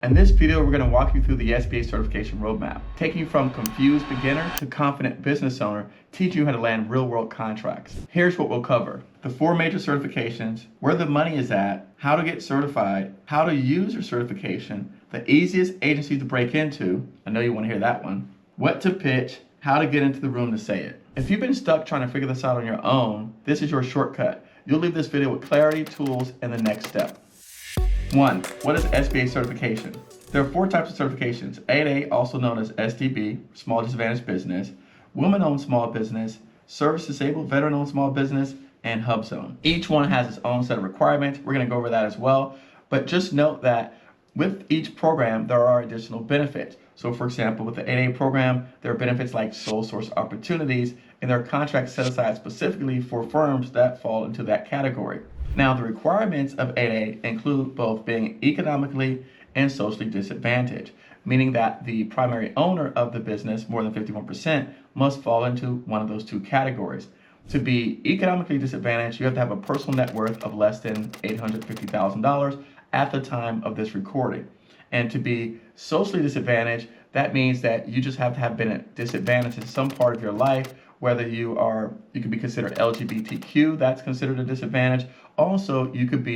In this video, we're going to walk you through the SBA certification roadmap, taking you from confused beginner to confident business owner, teaching you how to land real-world contracts. Here's what we'll cover: the 4 major certifications, where the money is at, how to get certified, how to use your certification, the easiest agency to break into, I know you want to hear that one, what to pitch, how to get into the room to say it. If you've been stuck trying to figure this out on your own, this is your shortcut. You'll leave this video with clarity, tools, and the next step. 1. What is SBA certification? There are 4 types of certifications: 8A, also known as SDB, Small Disadvantaged Business, Women-Owned Small Business, Service Disabled Veteran-Owned Small Business, and HubZone. Each one has its own set of requirements. We're going to go over that as well. But just note that with each program, there are additional benefits. So for example, with the 8A program, there are benefits like sole source opportunities, and there are contracts set aside specifically for firms that fall into that category. Now, the requirements of 8A include both being economically and socially disadvantaged, meaning that the primary owner of the business, more than 51%, must fall into one of those 2 categories. To be economically disadvantaged, you have to have a personal net worth of less than $850,000 at the time of this recording. And to be socially disadvantaged, that means that you just have to have been disadvantaged in some part of your life, whether you could be considered LGBTQ, that's considered a disadvantage. Also, you could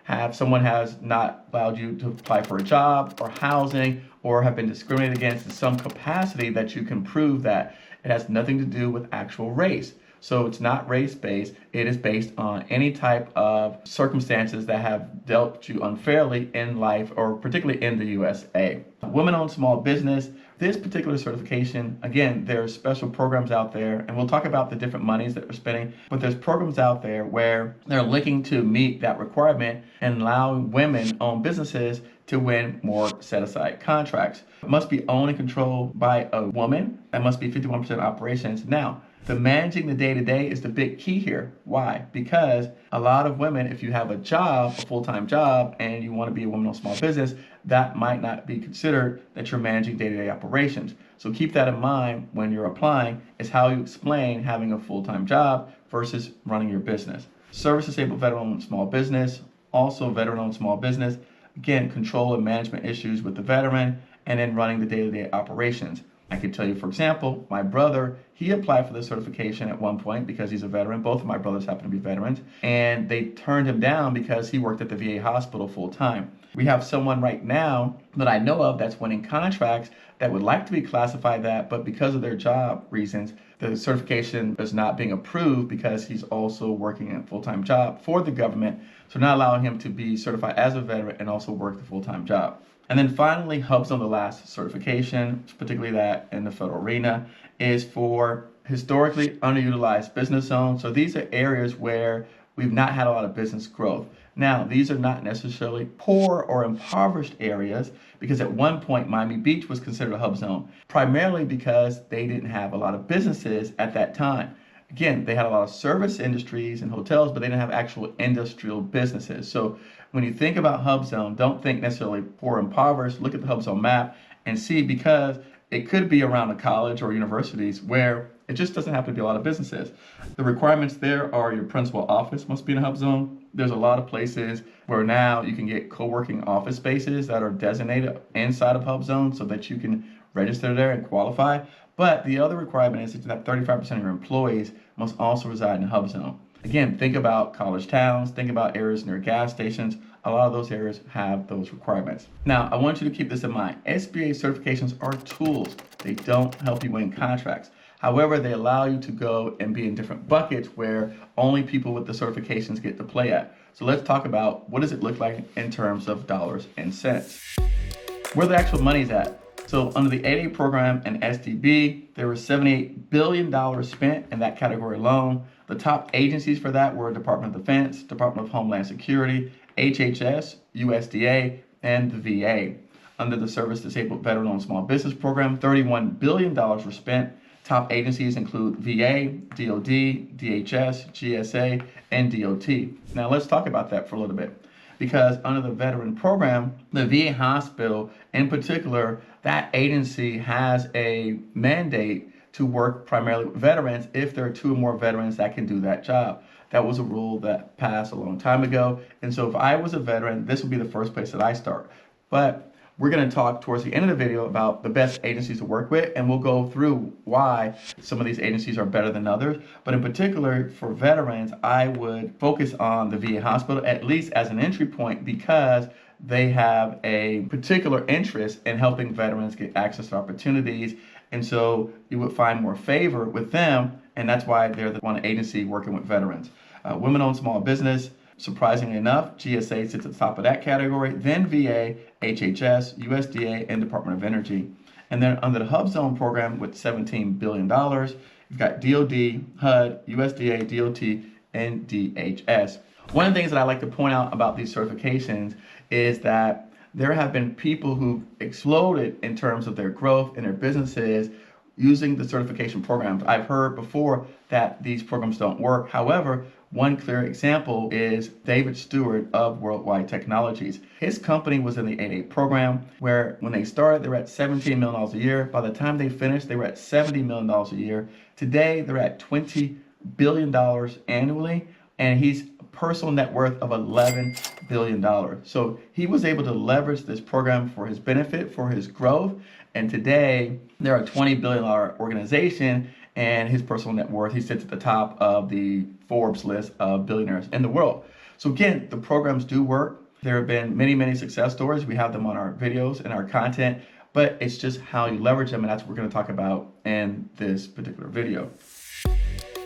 have someone has not allowed you to apply for a job or housing, or have been discriminated against in some capacity that you can prove that it has nothing to do with actual race. So it's not race-based, it is based on any type of circumstances that have dealt you unfairly in life, or particularly in the USA. Women-owned small business, this particular certification, again, there are special programs out there, and we'll talk about the different monies that we're spending, but there's programs out there where they're looking to meet that requirement and allowing women-owned businesses to win more set-aside contracts. It must be owned and controlled by a woman, and must be 51% operations. Now, the managing the day-to-day is the big key here. Why? Because a lot of women, if you have a job, a full-time job, and you want to be a woman-owned small business, that might not be considered that you're managing day-to-day operations. So keep that in mind when you're applying, is how you explain having a full-time job versus running your business. Service disabled veteran-owned small business, also veteran-owned small business. Again, control and management issues with the veteran, and then running the day-to-day operations. I can tell you, for example, my brother, he applied for the certification at one point because he's a veteran. Both of my brothers happen to be veterans, and they turned him down because he worked at the VA hospital full time. We have someone right now that I know of that's winning contracts that would like to be classified that, but because of their job reasons, the certification is not being approved because he's also working a full-time job for the government. So not allowing him to be certified as a veteran and also work the full-time job. And then finally, HubZone, the last certification, particularly that in the federal arena, is for historically underutilized business zones. So these are areas where we've not had a lot of business growth. Now, these are not necessarily poor or impoverished areas, because at one point Miami Beach was considered a hub zone, primarily because they didn't have a lot of businesses at that time. Again, they had a lot of service industries and hotels, but they didn't have actual industrial businesses. So when you think about hub zone, don't think necessarily poor and impoverished. Look at the hub zone map and see, because it could be around a college or universities where it just doesn't have to be a lot of businesses. The requirements there are your principal office must be in a hub zone. There's a lot of places where now you can get co-working office spaces that are designated inside of hub zone so that you can register there and qualify. But the other requirement is that 35% of your employees must also reside in a hub zone. Again, think about college towns, think about areas near gas stations. A lot of those areas have those requirements. Now, I want you to keep this in mind. SBA certifications are tools. They don't help you win contracts. However, they allow you to go and be in different buckets where only people with the certifications get to play at. So let's talk about what does it look like in terms of dollars and cents. Where the actual money's at. So under the 8A program and SDB, there was $78 billion spent in that category alone. The top agencies for that were Department of Defense, Department of Homeland Security, HHS, USDA, and the VA. Under the Service Disabled Veteran-Owned Small Business Program, $31 billion were spent. Top agencies include VA, DOD, DHS, GSA, and DOT. Now let's talk about that for a little bit, because under the veteran program, the VA hospital in particular, that agency has a mandate to work primarily with veterans if there are 2 or more veterans that can do that job. That was a rule that passed a long time ago. And so if I was a veteran, this would be the first place that I start. But We're going to talk towards the end of the video about the best agencies to work with, and we'll go through why some of these agencies are better than others. But in particular, for veterans, I would focus on the VA hospital, at least as an entry point, because they have a particular interest in helping veterans get access to opportunities. And so you would find more favor with them, and that's why they're the one agency working with veterans. Women-owned small business, surprisingly enough, GSA sits at the top of that category, then VA, HHS, USDA, and Department of Energy. And then under the Hub Zone program with $17 billion, you've got DOD, HUD, USDA, DOT, and DHS. One of the things that I like to point out about these certifications is that there have been people who've exploded in terms of their growth in their businesses using the certification programs. I've heard before that these programs don't work. However, one clear example is David Stewart of Worldwide Technologies. His company was in the 8A program, where when they started, they were at $17 million a year. By the time they finished, they were at $70 million a year. Today, they're at $20 billion annually, and he's personal net worth of $11 billion. So he was able to leverage this program for his benefit, for his growth. And today they're a $20 billion organization, and his personal net worth, he sits at the top of the Forbes list of billionaires in the world. So again, the programs do work. There have been many, many success stories. We have them on our videos and our content, but it's just how you leverage them. And that's what we're going to talk about in this particular video.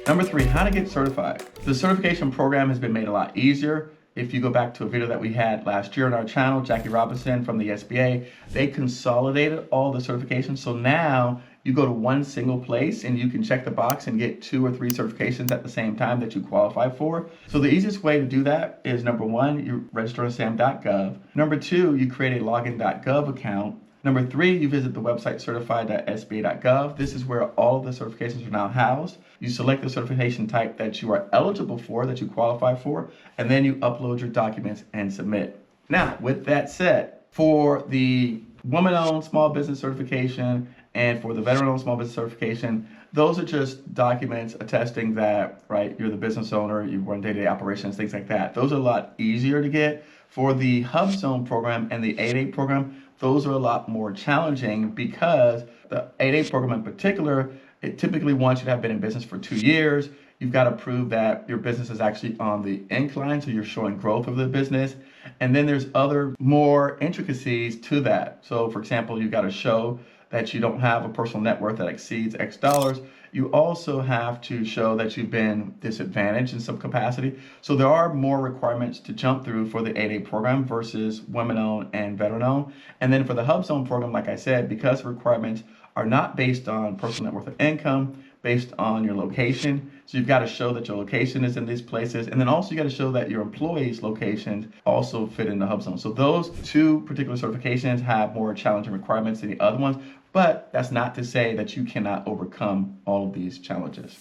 Number 3, how to get certified. The certification program has been made a lot easier. If you go back to a video that we had last year on our channel, Jackie Robinson from the SBA, they consolidated all the certifications. So now you go to one single place and you can check the box and get 2 or 3 certifications at the same time that you qualify for. So the easiest way to do that is, number 1, you register on sam.gov. Number 2, you create a login.gov account. Number 3, you visit the website certified.sba.gov. This is where all of the certifications are now housed. You select the certification type that you are eligible for, that you qualify for, and then you upload your documents and submit. Now, with that said, for the woman-owned small business certification and for the veteran-owned small business certification, those are just documents attesting that, right, you're the business owner, you run day-to-day operations, things like that. Those are a lot easier to get. For the Hub Zone program and the 8A program, those are a lot more challenging because the 8A program in particular, it typically wants you to have been in business for 2 years. You've got to prove that your business is actually on the incline, so you're showing growth of the business. And then there's other more intricacies to that. So for example, you've got to show that you don't have a personal net worth that exceeds X dollars. You also have to show that you've been disadvantaged in some capacity. So there are more requirements to jump through for the 8A program versus women-owned and veteran-owned. And then for the Hub Zone program, like I said, because the requirements are not based on personal net worth of income, based on your location. So you've got to show that your location is in these places. And then also you got to show that your employees' locations also fit in the Hub Zone. So those 2 particular certifications have more challenging requirements than the other ones. But that's not to say that you cannot overcome all of these challenges.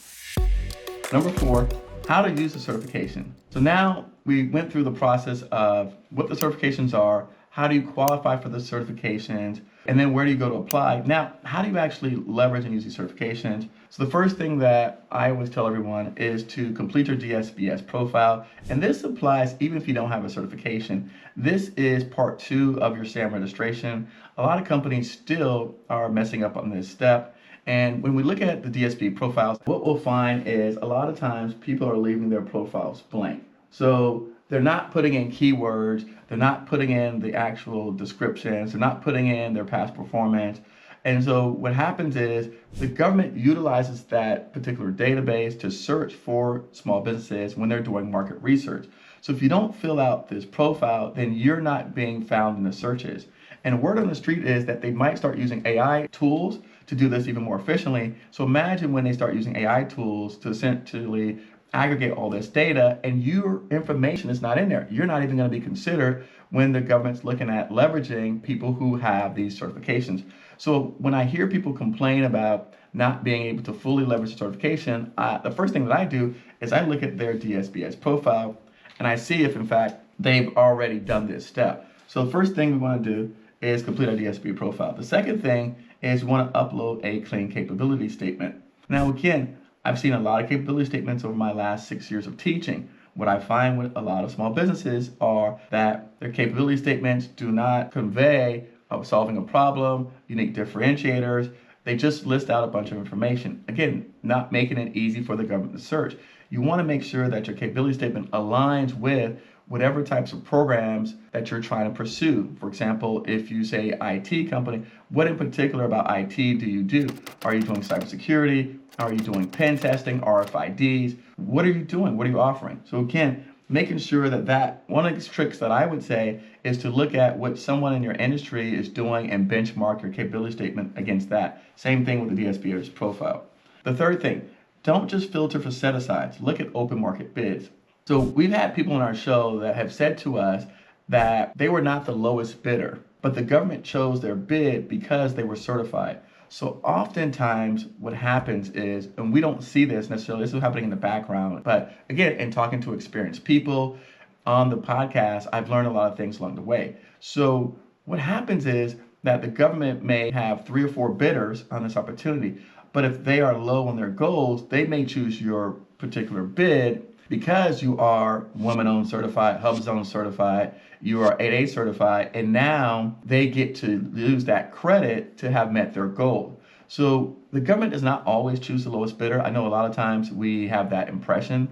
Number 4, how to use the certification. So now we went through the process of what the certifications are, how do you qualify for the certifications, and then where do you go to apply? Now, how do you actually leverage and use these certifications? So the first thing that I always tell everyone is to complete your DSBS profile. And this applies even if you don't have a certification. This is part 2 of your SAM registration. A lot of companies still are messing up on this step. And when we look at the DSB profiles, what we'll find is a lot of times people are leaving their profiles blank. So they're not putting in keywords, they're not putting in the actual descriptions, they're not putting in their past performance. And so what happens is the government utilizes that particular database to search for small businesses when they're doing market research. So if you don't fill out this profile, then you're not being found in the searches. And word on the street is that they might start using AI tools to do this even more efficiently. So imagine when they start using AI tools to essentially aggregate all this data and your information is not in there. You're not even going to be considered when the government's looking at leveraging people who have these certifications. So when I hear people complain about not being able to fully leverage the certification, the first thing that I do is I look at their DSBS profile and I see if in fact they've already done this step. So the first thing we want to do is complete our DSB profile. The second thing is we want to upload a clean capability statement. Now again, I've seen a lot of capability statements over my last 6 years of teaching. What I find with a lot of small businesses are that their capability statements do not convey of solving a problem, unique differentiators. They just list out a bunch of information. Again, not making it easy for the government to search. You want to make sure that your capability statement aligns with whatever types of programs that you're trying to pursue. For example, if you say IT company, what in particular about IT do you do? Are you doing cybersecurity? Are you doing pen testing, RFIDs? What are you doing? What are you offering? So again, making sure that one of the tricks that I would say is to look at what someone in your industry is doing and benchmark your capability statement against that. Same thing with the SBA's profile. The third thing, don't just filter for set-asides. Look at open market bids. So we've had people on our show that have said to us that they were not the lowest bidder, but the government chose their bid because they were certified. So oftentimes what happens is, and we don't see this necessarily, this is happening in the background, but again, in talking to experienced people on the podcast, I've learned a lot of things along the way. So what happens is that the government may have 3 or 4 bidders on this opportunity, but if they are low on their goals, they may choose your particular bid because you are women-owned certified, HubZone certified, you are 8A certified, and now they get to use that credit to have met their goal. So the government does not always choose the lowest bidder. I know a lot of times we have that impression.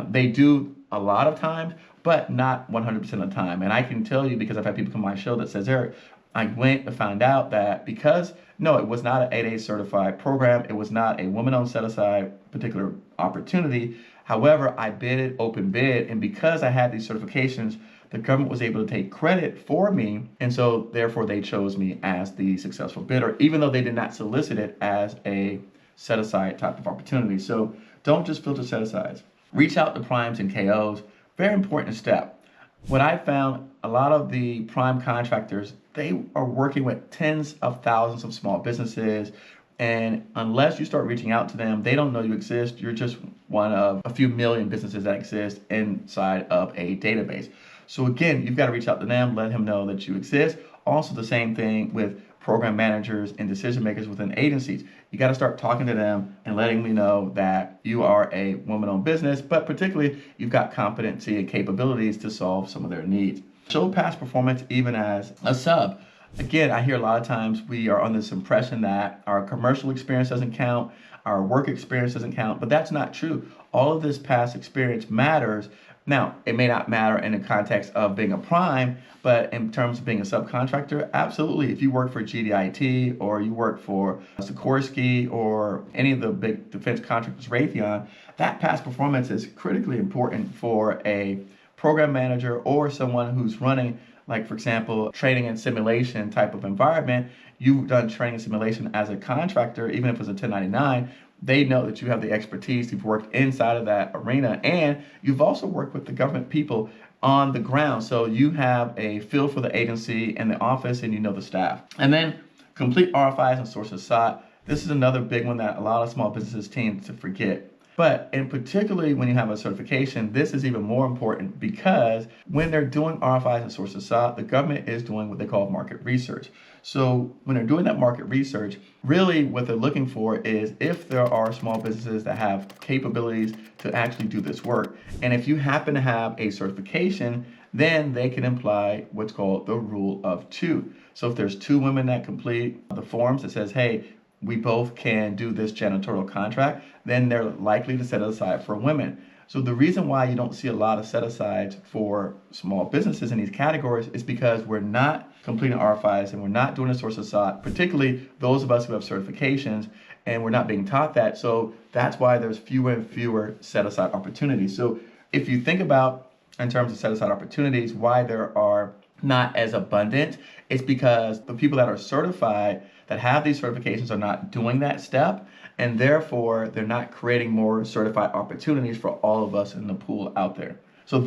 They do a lot of times, but not 100% of the time. And I can tell you, because I've had people come on my show that says, Eric, I went and found out that because, no, it was not an 8A certified program, it was not a women-owned set-aside particular opportunity. However, I bid open bid, and because I had these certifications, the government was able to take credit for me, and so therefore they chose me as the successful bidder, even though they did not solicit it as a set-aside type of opportunity. So don't just filter set-asides. Reach out to primes and KOs. Very important step. What I found, a lot of the prime contractors, they are working with tens of thousands of small businesses. And unless you start reaching out to them, they don't know you exist. You're just one of a few million businesses that exist inside of a database. So again, you've got to reach out to them, let them know that you exist. Also the same thing with program managers and decision makers within agencies. You got to start talking to them and letting me know that you are a woman-owned business, but particularly you've got competency and capabilities to solve some of their needs. Show past performance even as a sub. Again, I hear a lot of times we are under this impression that our commercial experience doesn't count, our work experience doesn't count, but that's not true. All of this past experience matters. Now, it may not matter in the context of being a prime, but in terms of being a subcontractor, absolutely. If you work for GDIT or you work for Sikorsky or any of the big defense contractors, Raytheon, that past performance is critically important for a program manager or someone who's running, like for example, training and simulation type of environment. You've done training and simulation as a contractor, even if it's a 1099, they know that you have the expertise, you've worked inside of that arena, and you've also worked with the government people on the ground. So you have a feel for the agency and the office, and you know the staff. And then complete RFIs and sources sought. This is another big one that a lot of small businesses tend to forget. But in particularly when you have a certification, this is even more important because when they're doing RFIs and sources sought, the government is doing what they call market research. So when they're doing that market research, really what they're looking for is if there are small businesses that have capabilities to actually do this work. And if you happen to have a certification, then they can imply what's called the rule of 2. So if there's 2 women that complete the forms that says, hey, we both can do this janitorial contract, then they're likely to set it aside for women. So the reason why you don't see a lot of set-asides for small businesses in these categories is because we're not completing RFIs and we're not doing a source of sought, particularly those of us who have certifications, and we're not being taught that. So that's why there's fewer and fewer set-aside opportunities. So if you think about, in terms of set-aside opportunities, why there are not as abundant, it's because the people that are certified, that have these certifications, are not doing that step, and therefore they're not creating more certified opportunities for all of us in the pool out there. So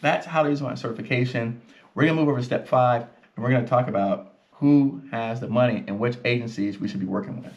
that's how to use my certification. We're gonna move over to step 5, and we're gonna talk about who has the money and which agencies we should be working with.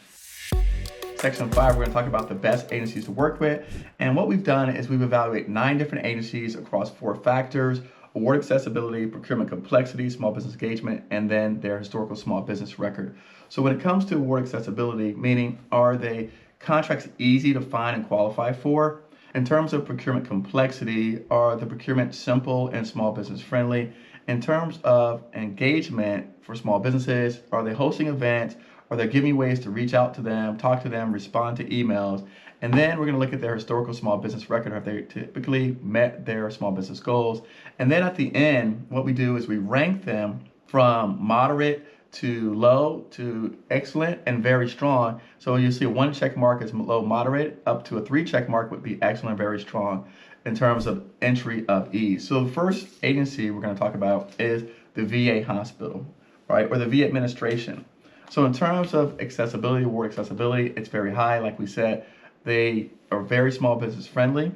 Section 5, we're gonna talk about the best agencies to work with. And what we've done is we've evaluated 9 different agencies across 4 factors: award accessibility, procurement complexity, small business engagement, and then their historical small business record. So when it comes to award accessibility, meaning are they contracts easy to find and qualify for? In terms of procurement complexity, are the procurement simple and small business friendly? in terms of engagement for small businesses, are they hosting events? Are they giving ways to reach out to them, talk to them, respond to emails? And then we're going to look at their historical small business record. Have they typically met their small business goals? And then at the end, what we do is we rank them from moderate to low to excellent and very strong. So you see 1 check mark is low moderate, up to a 3 check mark would be excellent, very strong in terms of entry of ease. So the first agency we're going to talk about is the VA hospital, right, or the VA administration. So in terms of accessibility, award accessibility, it's very high. Like we said, they are very small business friendly.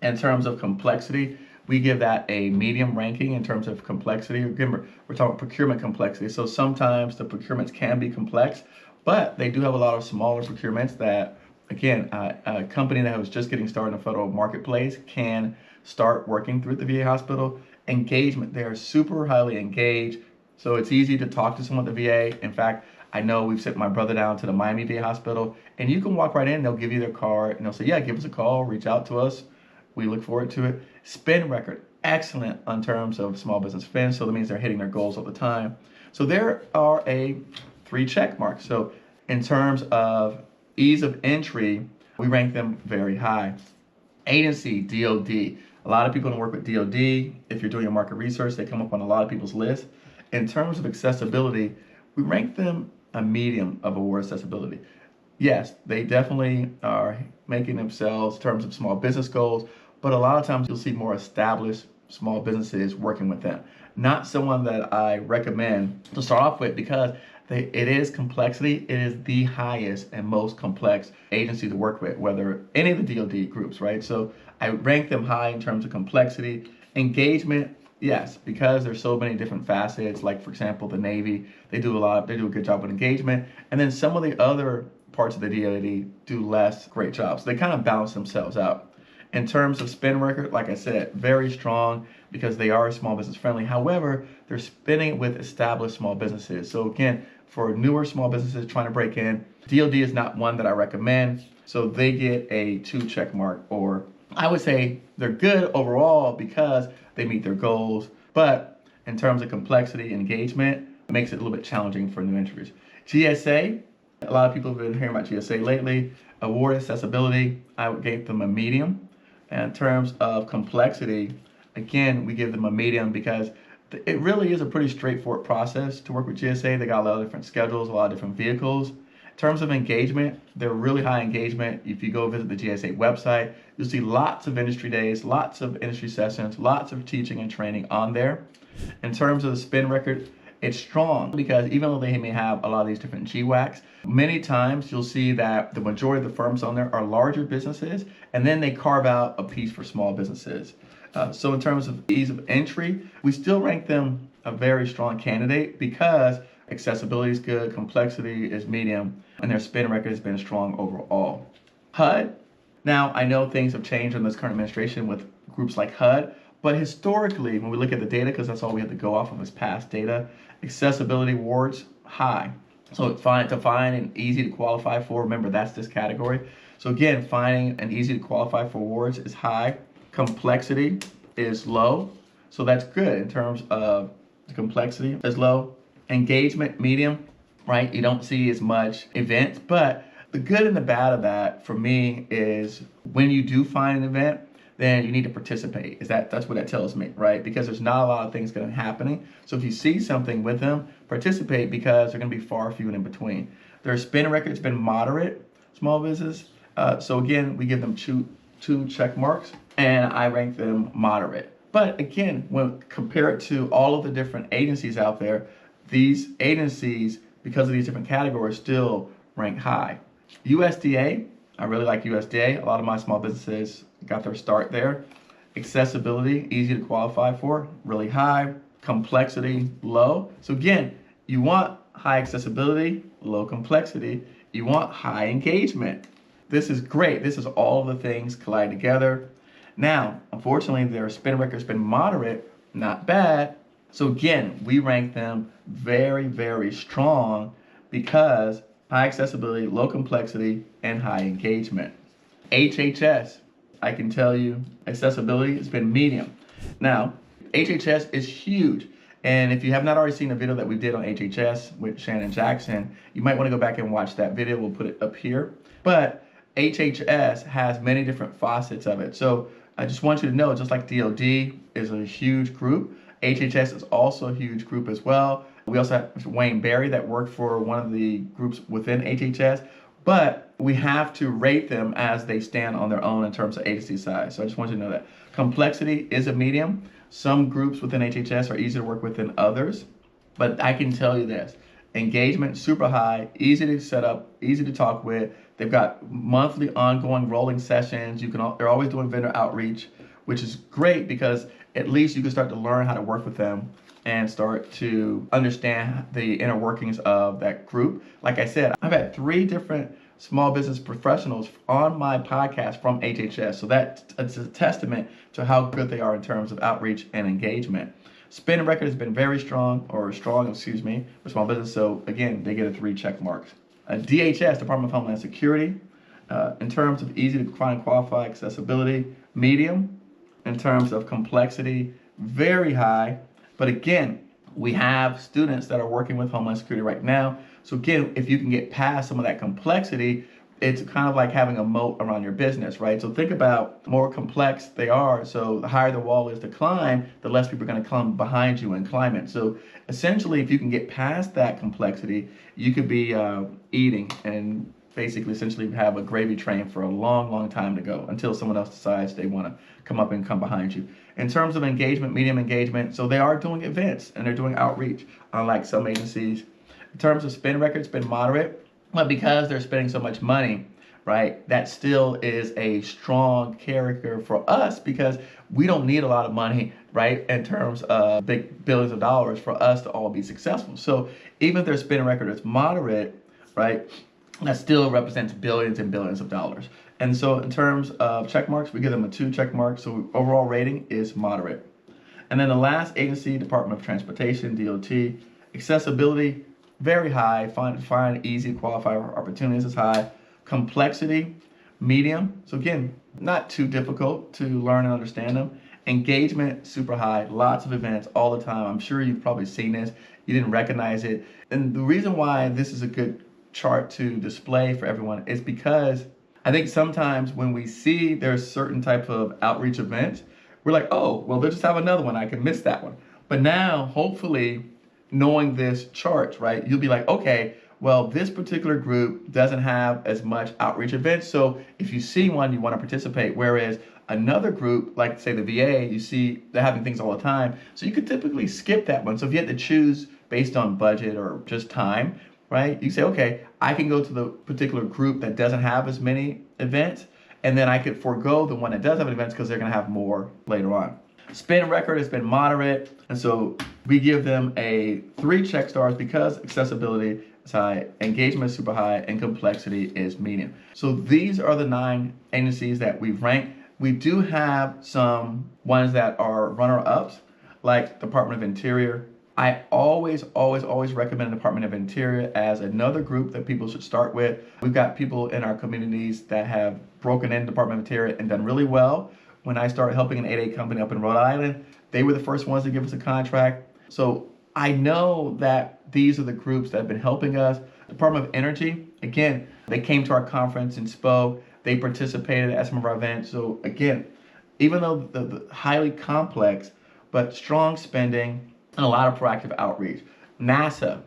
In terms of complexity, we give that a medium ranking in terms of complexity. Remember, we're talking procurement complexity. So sometimes the procurements can be complex, but they do have a lot of smaller procurements that, again, a company that was just getting started in the federal marketplace can start working through the VA hospital. Engagement, they are super highly engaged. So it's easy to talk to someone at the VA. In fact, I know we've sent my brother down to the Miami VA hospital, and you can walk right in, they'll give you their card, and they'll say, yeah, give us a call, reach out to us. We look forward to it. Spend record, excellent in terms of small business spend, so that means they're hitting their goals all the time. So there are a 3 check marks. So in terms of ease of entry, we rank them very high. Agency, DOD. A lot of people don't work with DOD. If you're doing your market research, they come up on a lot of people's lists. In terms of accessibility, we rank them a medium of award accessibility. Yes, they definitely are making themselves in terms of small business goals, but a lot of times you'll see more established small businesses working with them. Not someone that I recommend to start off with, because it is complexity. It is the highest and most complex agency to work with, whether any of the DoD groups, right? So I rank them high in terms of complexity. Engagement, yes, because there's so many different facets. Like, for example, the Navy, they do a good job with engagement. And then some of the other parts of the DoD do less great jobs. They kind of balance themselves out. In terms of spend record, like I said, very strong because they are small business friendly. However, they're spending with established small businesses. So again, for newer small businesses trying to break in, DoD is not one that I recommend. So they get a 2 check mark, or I would say they're good overall because they meet their goals. But in terms of complexity, engagement, it makes it a little bit challenging for new entries. GSA, a lot of people have been hearing about GSA lately. Award accessibility, I would give them a medium. And in terms of complexity, again, we give them a medium because it really is a pretty straightforward process to work with GSA. They got a lot of different schedules, a lot of different vehicles. In terms of engagement, they're really high engagement. If you go visit the GSA website, you'll see lots of industry days, lots of industry sessions, lots of teaching and training on there. In terms of the spend record, it's strong because even though they may have a lot of these different GWACs, many times you'll see that the majority of the firms on there are larger businesses, and then they carve out a piece for small businesses. So in terms of ease of entry, we still rank them a very strong candidate because accessibility is good, complexity is medium, and their spend record has been strong overall. HUD, now I know things have changed in this current administration with groups like HUD, but historically, when we look at the data, because that's all we have to go off of is past data, accessibility awards, high. So to find and easy to qualify for, remember that's this category. So again, finding and easy to qualify for awards is high. Complexity is low. So that's good in terms of the complexity is low. Engagement, medium, right? You don't see as much events, but the good and the bad of that for me is when you do find an event, then you need to participate. That's what that tells me, right? Because there's not a lot of things going to happening. So if you see something with them, participate because they're going to be far few and in between. Their spend record's been moderate, small business. So again, we give them two check marks, and I rank them moderate. But again, when compared to all of the different agencies out there, these agencies, because of these different categories, still rank high. USDA, I really like USDA. A lot of my small businesses got their start there. Accessibility, easy to qualify for, really high. Complexity, low. So again, you want high accessibility, low complexity. You want high engagement. This is great. This is all of the things collide together. Now, unfortunately, their spend record's been moderate, not bad. So again, we rank them very, very strong because high accessibility, low complexity, and high engagement. HHS, I can tell you, accessibility has been medium. Now, HHS is huge. And if you have not already seen the video that we did on HHS with Shannon Jackson, you might want to go back and watch that video. We'll put it up here. But HHS has many different facets of it. So I just want you to know, just like DOD is a huge group, HHS is also a huge group as well. We also have Wayne Berry that worked for one of the groups within HHS, but we have to rate them as they stand on their own in terms of agency size. So I just want you to know that. Complexity is a medium. Some groups within HHS are easier to work with than others, but I can tell you this. Engagement, super high, easy to set up, easy to talk with. They've got monthly ongoing rolling sessions. They're always doing vendor outreach, which is great because at least you can start to learn how to work with them and start to understand the inner workings of that group. Like I said, I've had 3 different small business professionals on my podcast from HHS. So that's a testament to how good they are in terms of outreach and engagement. Spin record has been very strong, for small business. So again, they get a 3 check marks. DHS, Department of Homeland Security, in terms of easy to find and qualify, accessibility, medium. In terms of complexity, very high. But again, we have students that are working with Homeland Security right now. So again, if you can get past some of that complexity, it's kind of like having a moat around your business, right? So think about the more complex they are. So the higher the wall is to climb, the less people are going to come behind you and climb it. So essentially, if you can get past that complexity, you could be eating and basically essentially have a gravy train for a long, long time to go until someone else decides they want to come behind you. In terms of engagement, medium engagement, so they are doing events and they're doing outreach, unlike some agencies. In terms of spend record, it's been moderate, but because they're spending so much money, right, that still is a strong character for us because we don't need a lot of money, right, in terms of big billions of dollars for us to all be successful. So even if their spend record is moderate, right, that still represents billions and billions of dollars. And so in terms of check marks, we give them a 2 check marks. So overall rating is moderate. And then the last agency, Department of Transportation, DOT, accessibility, very high. Find easy to qualify opportunities is high. Complexity, medium. So again, not too difficult to learn and understand them. Engagement, super high. Lots of events all the time. I'm sure you've probably seen this. You didn't recognize it. And the reason why this is a good chart to display for everyone is because I think sometimes when we see there's certain type of outreach events, we're like, oh, well, they'll just have another one. I can miss that one. But now, hopefully, knowing this chart, right, you'll be like, okay, well, this particular group doesn't have as much outreach events. So if you see one, you want to participate. Whereas another group, like say the VA, you see they're having things all the time. So you could typically skip that one. So if you had to choose based on budget or just time, right, you say, okay, I can go to the particular group that doesn't have as many events, and then I could forego the one that does have events because they're going to have more later on. Spin record has been moderate, and so we give them a 3 check stars because accessibility is high, engagement is super high, and complexity is medium. So these are the 9 agencies that we've ranked. We do have some ones that are runner-ups, like Department of Interior. I always recommend the Department of Interior as another group that people should start with. We've got people in our communities that have broken in Department of Interior and done really well. When I started helping an 8A company up in Rhode Island, they were the first ones to give us a contract. So I know that these are the groups that have been helping us. Department of Energy, again, they came to our conference and spoke. They participated at some of our events. So again, even though the highly complex, but strong spending, and a lot of proactive outreach. NASA,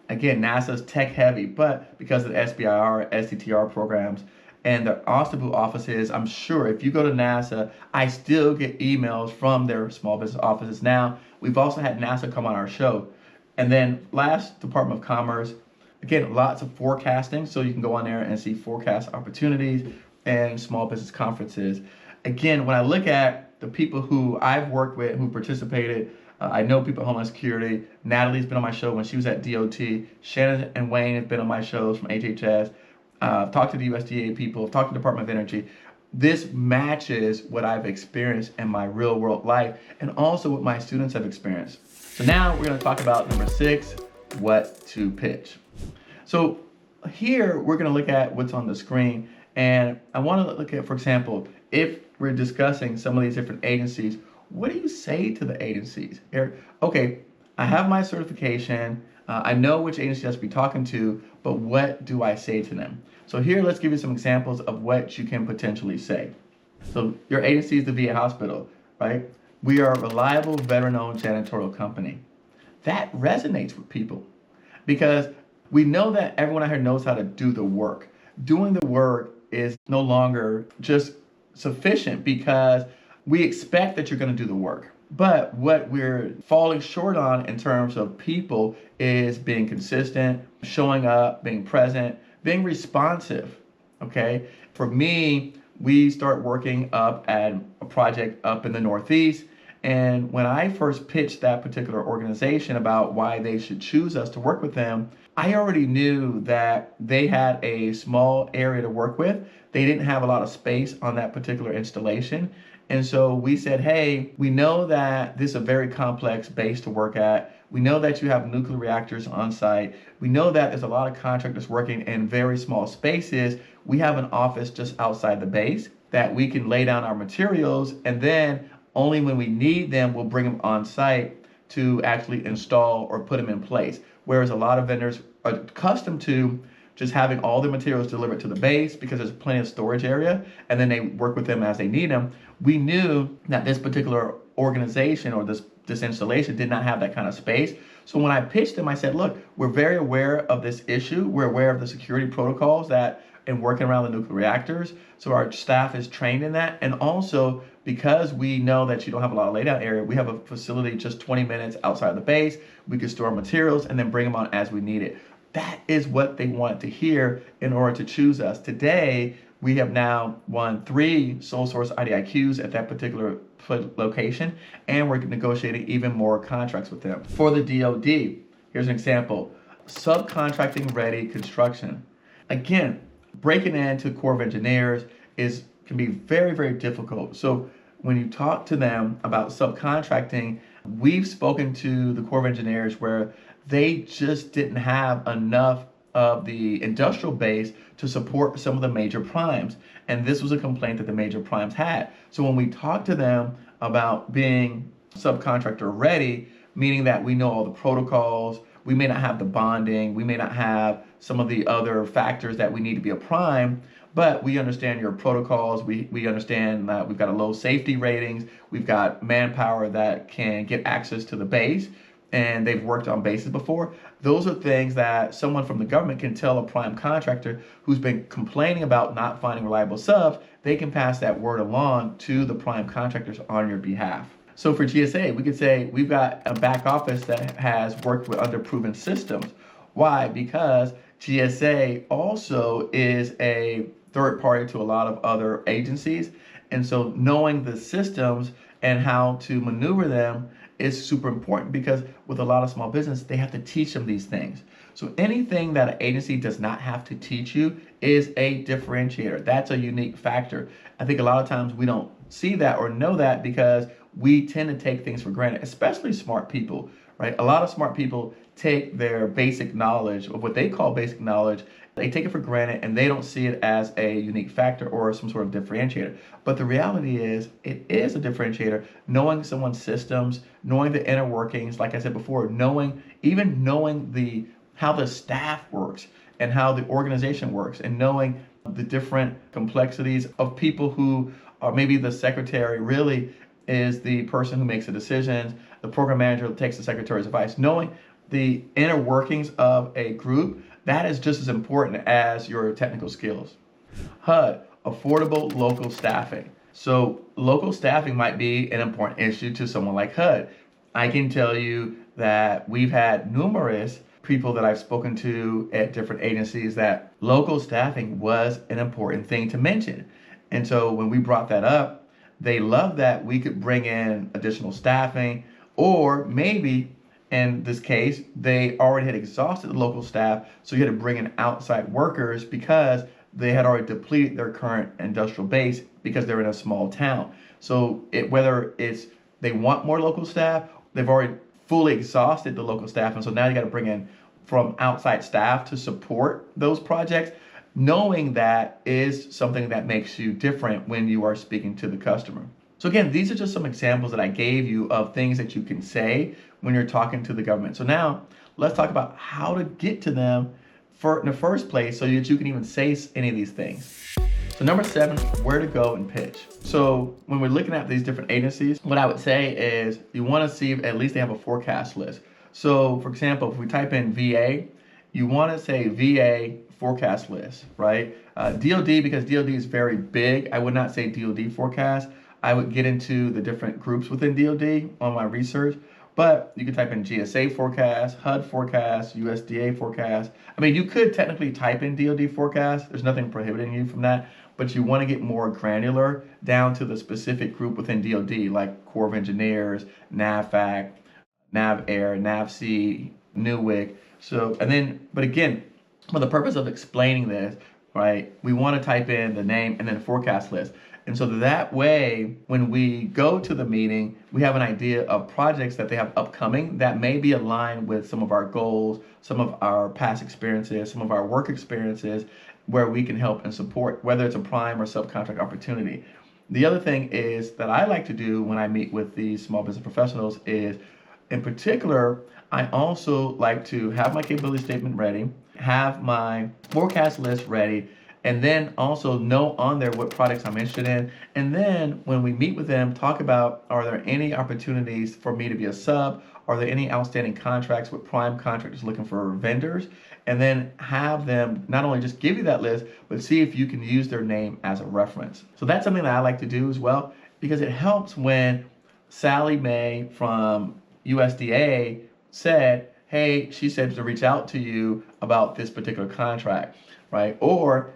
again, NASA's tech heavy, but because of the SBIR, STTR programs, and the Austin offices, I'm sure if you go to NASA, I still get emails from their small business offices now. We've also had NASA come on our show. And then last, Department of Commerce, again, lots of forecasting, so you can go on there and see forecast opportunities and small business conferences. Again, when I look at the people who I've worked with, who participated, I know people at Homeland Security. Natalie's been on my show when she was at DOT. Shannon and Wayne have been on my shows from HHS. I've talked to the USDA people, I've talked to the Department of Energy. This matches what I've experienced in my real world life and also what my students have experienced. So now we're going to talk about number 6, what to pitch. So here we're going to look at what's on the screen, and I want to look at, for example, if we're discussing some of these different agencies, what do you say to the agencies? Okay, I have my certification. I know which agency I should be talking to, but what do I say to them? So here, let's give you some examples of what you can potentially say. So your agency is the VA hospital, right? We are a reliable veteran-owned janitorial company. That resonates with people because we know that everyone out here knows how to do the work. Doing the work is no longer just sufficient because we expect that you're going to do the work. But what we're falling short on in terms of people is being consistent, showing up, being present, being responsive. Okay. For me, we start working up at a project up in the Northeast. And when I first pitched that particular organization about why they should choose us to work with them, I already knew that they had a small area to work with. They didn't have a lot of space on that particular installation. And so we said, hey, we know that this is a very complex base to work at. We know that you have nuclear reactors on site. We know that there's a lot of contractors working in very small spaces. We have an office just outside the base that we can lay down our materials, and then only when we need them, we'll bring them on site to actually install or put them in place. Whereas a lot of vendors are accustomed to just having all the materials delivered to the base because there's plenty of storage area, and then they work with them as they need them. We knew that this particular organization or this installation did not have that kind of space. So when I pitched them, I said, look, we're very aware of this issue. We're aware of the security protocols that and working around the nuclear reactors. So our staff is trained in that. And also because we know that you don't have a lot of laydown area, we have a facility just 20 minutes outside the base. We can store materials and then bring them on as we need it. That is what they wanted to hear in order to choose us. Today, we have now won 3 sole source IDIQs at that particular location, and we're negotiating even more contracts with them. For the DoD, here's an example, subcontracting ready construction. Again, breaking into Corps of Engineers can be very, very difficult. So when you talk to them about subcontracting, we've spoken to the Corps of Engineers where they just didn't have enough of the industrial base to support some of the major primes. And this was a complaint that the major primes had. So when we talk to them about being subcontractor ready, meaning that we know all the protocols, we may not have the bonding, we may not have some of the other factors that we need to be a prime, but we understand your protocols, we understand that we've got a low safety ratings, we've got manpower that can get access to the base, and they've worked on bases before. Those are things that someone from the government can tell a prime contractor who's been complaining about not finding reliable subs. They can pass that word along to the prime contractors on your behalf. So for GSA, we could say we've got a back office that has worked with under proven systems. Why? Because GSA also is a third party to a lot of other agencies. And so knowing the systems and how to maneuver them is super important, because with a lot of small business, they have to teach them these things. So anything that an agency does not have to teach you is a differentiator. That's a unique factor. I think a lot of times we don't see that or know that because we tend to take things for granted, especially smart people, right? A lot of smart people take their basic knowledge, of what they call basic knowledge, they take it for granted and they don't see it as a unique factor or some sort of differentiator. But the reality is, it is a differentiator. Knowing someone's systems, knowing the inner workings, like I said before, knowing how the staff works and how the organization works, and knowing the different complexities of people who are maybe the secretary really is the person who makes the decisions, the program manager takes the secretary's advice. Knowing the inner workings of a group, that is just as important as your technical skills. HUD, affordable local staffing. So local staffing might be an important issue to someone like HUD. I can tell you that we've had numerous people that I've spoken to at different agencies that local staffing was an important thing to mention. And so when we brought that up, they loved that we could bring in additional staffing, or maybe in this case, they already had exhausted the local staff, so you had to bring in outside workers because they had already depleted their current industrial base because they're in a small town. So whether it's they want more local staff, they've already fully exhausted the local staff, and so now you got to bring in from outside staff to support those projects. Knowing that is something that makes you different when you are speaking to the customer. So again, these are just some examples that I gave you of things that you can say when you're talking to the government. So now let's talk about how to get to them in the first place so that you can even say any of these things. So number 7, where to go and pitch. So when we're looking at these different agencies, what I would say is you want to see if at least they have a forecast list. So for example, if we type in VA, you want to say VA forecast list, right? DOD, because DOD is very big, I would not say DOD forecast. I would get into the different groups within DOD on my research. But you can type in GSA forecast, HUD forecast, USDA forecast. I mean, you could technically type in DoD forecast. There's nothing prohibiting you from that. But you want to get more granular down to the specific group within DoD, like Corps of Engineers, NAVFAC, NAVAIR, NAVC, NEWIC. So, but again, for the purpose of explaining this, right, we want to type in the name and then the forecast list. And so that way, when we go to the meeting, we have an idea of projects that they have upcoming that may be aligned with some of our goals, some of our past experiences, some of our work experiences, where we can help and support, whether it's a prime or subcontract opportunity. The other thing is that I like to do when I meet with these small business professionals is, in particular, I also like to have my capability statement ready, have my forecast list ready, and then also know on there what products I'm interested in. And then when we meet with them, talk about, are there any opportunities for me to be a sub? Are there any outstanding contracts with prime contractors looking for vendors? And then have them not only just give you that list, but see if you can use their name as a reference. So that's something that I like to do as well, because it helps when Sally Mae from USDA said, hey, she said to reach out to you about this particular contract, right? Or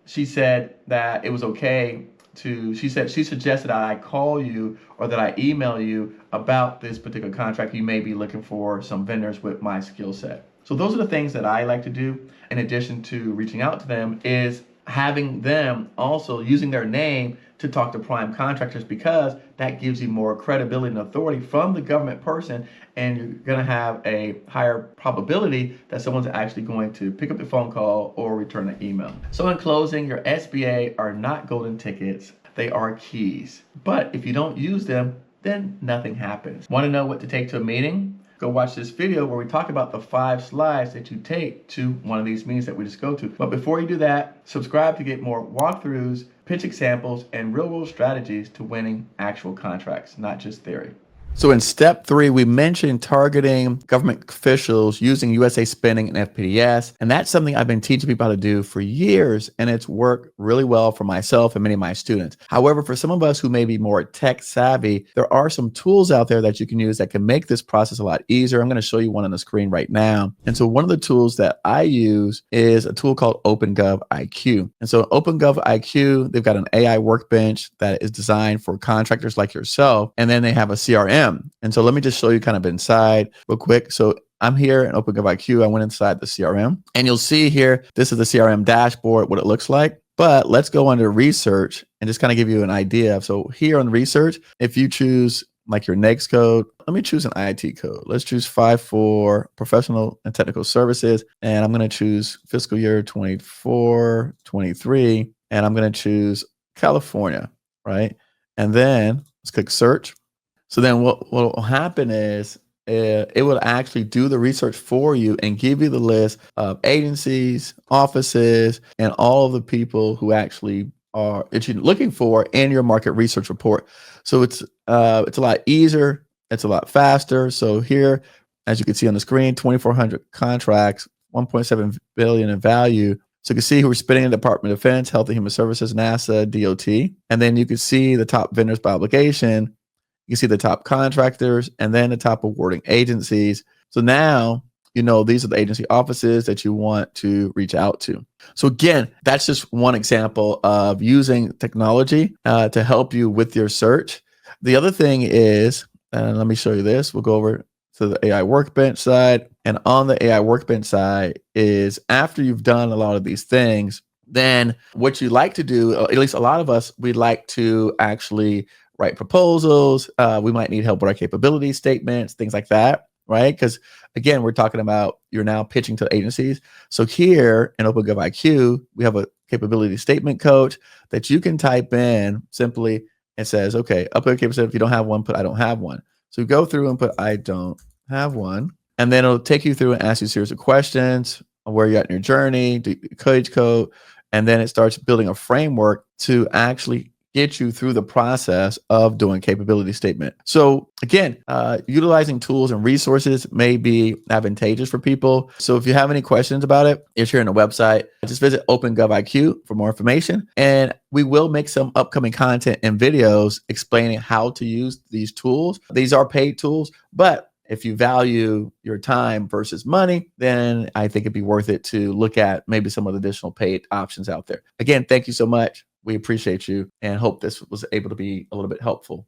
she said that it was okay she suggested that I call you or that I email you about this particular contract. You may be looking for some vendors with my skill set. So those are the things that I like to do, in addition to reaching out to them, is having them also using their name to talk to prime contractors, because that gives you more credibility and authority from the government person, and you're going to have a higher probability that someone's actually going to pick up the phone call or return an email. So in closing, your SBA are not golden tickets, they are keys. But if you don't use them, then nothing happens. Want to know what to take to a meeting? Go watch this video where we talk about the 5 slides that you take to one of these meetings that we just go to. But before you do that, subscribe to get more walkthroughs, pitch examples, and real-world strategies to winning actual contracts, not just theory. So in step 3, we mentioned targeting government officials using USA Spending and FPDS. And that's something I've been teaching people how to do for years. And it's worked really well for myself and many of my students. However, for some of us who may be more tech savvy, there are some tools out there that you can use that can make this process a lot easier. I'm going to show you one on the screen right now. And so one of the tools that I use is a tool called OpenGovIQ. And so OpenGovIQ, they've got an AI workbench that is designed for contractors like yourself. And then they have a CRM. And so let me just show you kind of inside real quick. So I'm here in OpenGovIQ. I went inside the CRM, and you'll see here, this is the CRM dashboard, what it looks like. But let's go under research and just kind of give you an idea. So here on research, if you choose like your NAICS code, let me choose an IIT code. Let's choose 54 professional and technical services. And I'm going to choose fiscal year 24, 23, and I'm going to choose California, right? And then let's click search. So then what will happen is it will actually do the research for you and give you the list of agencies, offices, and all of the people who actually are that you're looking for in your market research report. So it's a lot easier, it's a lot faster. So here, as you can see on the screen, 2,400 contracts, 1.7 billion in value. So you can see who we're spending in the Department of Defense, Health and Human Services, NASA, DOT, and then you can see the top vendors by obligation. You can see the top contractors and then the top awarding agencies. So now, you know, these are the agency offices that you want to reach out to. So again, that's just one example of using technology to help you with your search. The other thing is, and let me show you this, we'll go over to the AI Workbench side. And on the AI Workbench side is after you've done a lot of these things, then what you like to do, at least a lot of us, we like to actually write proposals. We might need help with our capability statements, things like that, right? Because again, we're talking about you're now pitching to agencies. So here in OpenGovIQ, we have a capability statement coach that you can type in simply and says, okay, upload capability. If you don't have one, put I don't have one. So you go through and put I don't have one. And then it'll take you through and ask you a series of questions on where you're at in your journey, do code, and then it starts building a framework to actually get you through the process of doing capability statement. So again, utilizing tools and resources may be advantageous for people. So if you have any questions about it, if you're on the website, just visit OpenGovIQ for more information. And we will make some upcoming content and videos explaining how to use these tools. These are paid tools, but if you value your time versus money, then I think it'd be worth it to look at maybe some of the additional paid options out there. Again, thank you so much. We appreciate you and hope this was able to be a little bit helpful.